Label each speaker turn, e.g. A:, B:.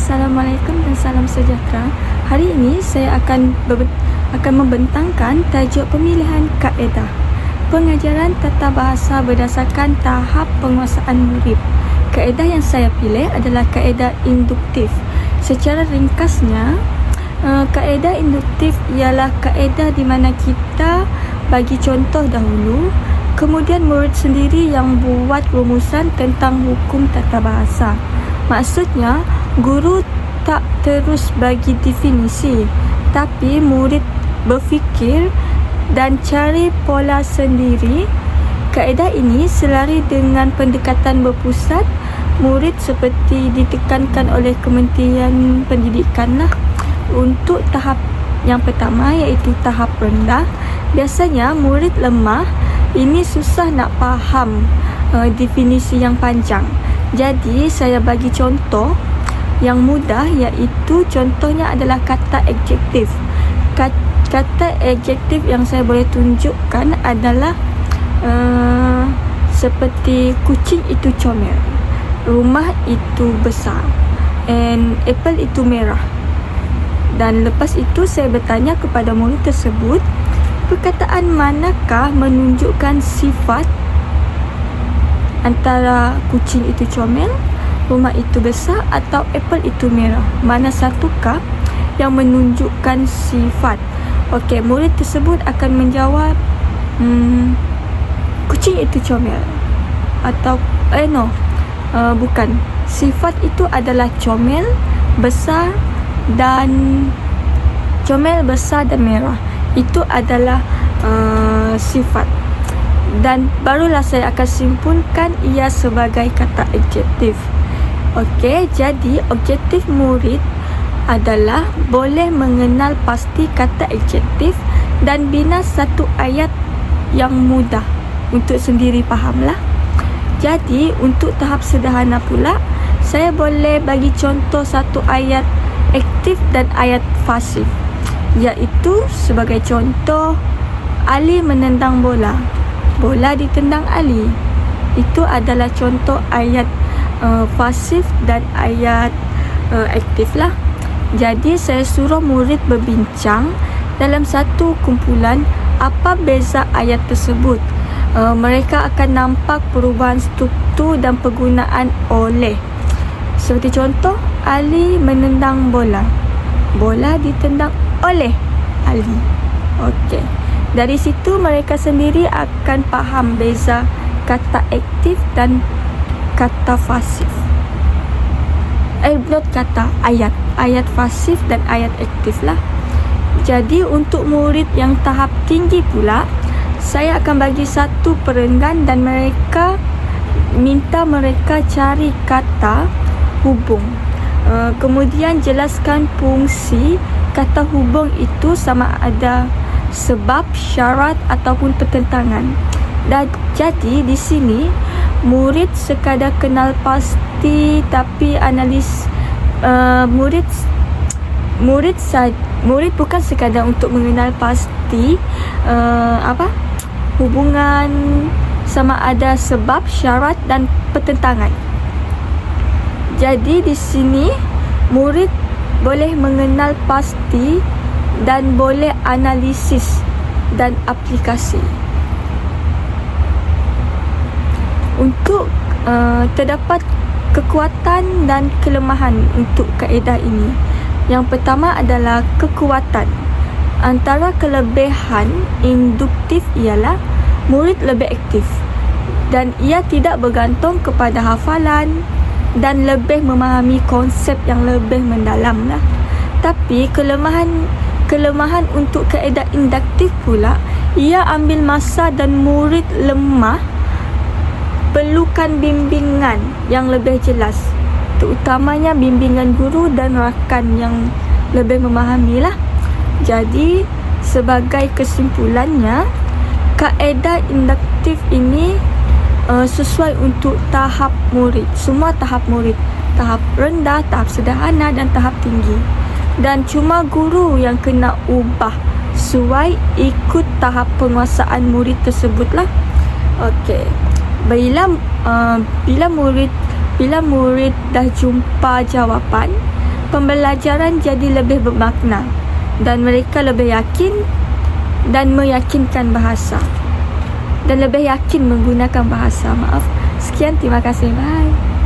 A: Assalamualaikum dan salam sejahtera. Hari ini saya akan membentangkan tajuk pemilihan kaedah pengajaran tata bahasa berdasarkan tahap penguasaan murid. Kaedah yang saya pilih adalah kaedah induktif. Secara ringkasnya, kaedah induktif ialah kaedah di mana kita bagi contoh dahulu, kemudian murid sendiri yang buat rumusan tentang hukum tata bahasa. Maksudnya, guru tak terus bagi definisi, tapi murid berfikir dan cari pola sendiri. Kaedah ini selari dengan pendekatan berpusat murid seperti ditekankan oleh Kementerian Pendidikan lah. Untuk tahap yang pertama iaitu tahap rendah, biasanya murid lemah ini susah nak faham definisi yang panjang. Jadi saya bagi contoh yang mudah, iaitu contohnya adalah kata adjektif. Kata adjektif yang saya boleh tunjukkan adalah seperti kucing itu comel, rumah itu besar, and apple itu merah. Dan lepas itu saya bertanya kepada murid tersebut, perkataan manakah menunjukkan sifat antara kucing itu comel, rumah itu besar atau apple itu merah? Mana satukah yang menunjukkan sifat? Okey, murid tersebut akan menjawab kucing itu comel. Atau bukan. Sifat itu adalah comel, besar dan merah. Itu adalah sifat. Dan barulah saya akan simpulkan ia sebagai kata adjektif. Okey, jadi objektif murid adalah boleh mengenal pasti kata adjektif dan bina satu ayat yang mudah untuk sendiri fahamlah. Jadi untuk tahap sederhana pula, saya boleh bagi contoh satu ayat aktif dan ayat pasif, iaitu sebagai contoh, Ali menendang bola, bola ditendang Ali. Itu adalah contoh ayat pasif dan ayat aktif lah. Jadi saya suruh murid berbincang dalam satu kumpulan apa beza ayat tersebut. Mereka akan nampak perubahan struktur dan penggunaan oleh. Seperti contoh, Ali menendang bola, bola ditendang oleh Ali. Okey. Dari situ mereka sendiri akan faham beza kata aktif dan kata pasif. Ayat pasif dan ayat aktif lah. Jadi untuk murid yang tahap tinggi pula, saya akan bagi satu perenggan dan minta mereka cari kata hubung. Kemudian jelaskan fungsi kata hubung itu sama ada sebab, syarat ataupun pertentangan. Dan jadi di sini murid sekadar kenal pasti, tapi murid bukan sekadar untuk mengenal pasti hubungan sama ada sebab, syarat dan pertentangan. Jadi di sini murid boleh mengenal pasti dan boleh analisis dan aplikasi. Untuk terdapat kekuatan dan kelemahan untuk kaedah ini. Yang pertama adalah kekuatan. Antara kelebihan induktif ialah murid lebih aktif dan ia tidak bergantung kepada hafalan dan lebih memahami konsep yang lebih mendalam lah. Tapi kelemahan untuk kaedah induktif pula, ia ambil masa dan murid lemah perlukan bimbingan yang lebih jelas, terutamanya bimbingan guru dan rakan yang lebih memahami lah. Jadi sebagai kesimpulannya, kaedah induktif ini sesuai untuk tahap murid, semua tahap murid, tahap rendah, tahap sederhana dan tahap tinggi. Dan cuma guru yang kena ubah sesuai ikut tahap penguasaan murid tersebutlah. Okey. Bila murid dah jumpa jawapan, pembelajaran jadi lebih bermakna dan mereka lebih yakin dan meyakinkan bahasa dan lebih yakin menggunakan bahasa. Maaf. Sekian, terima kasih. Bye.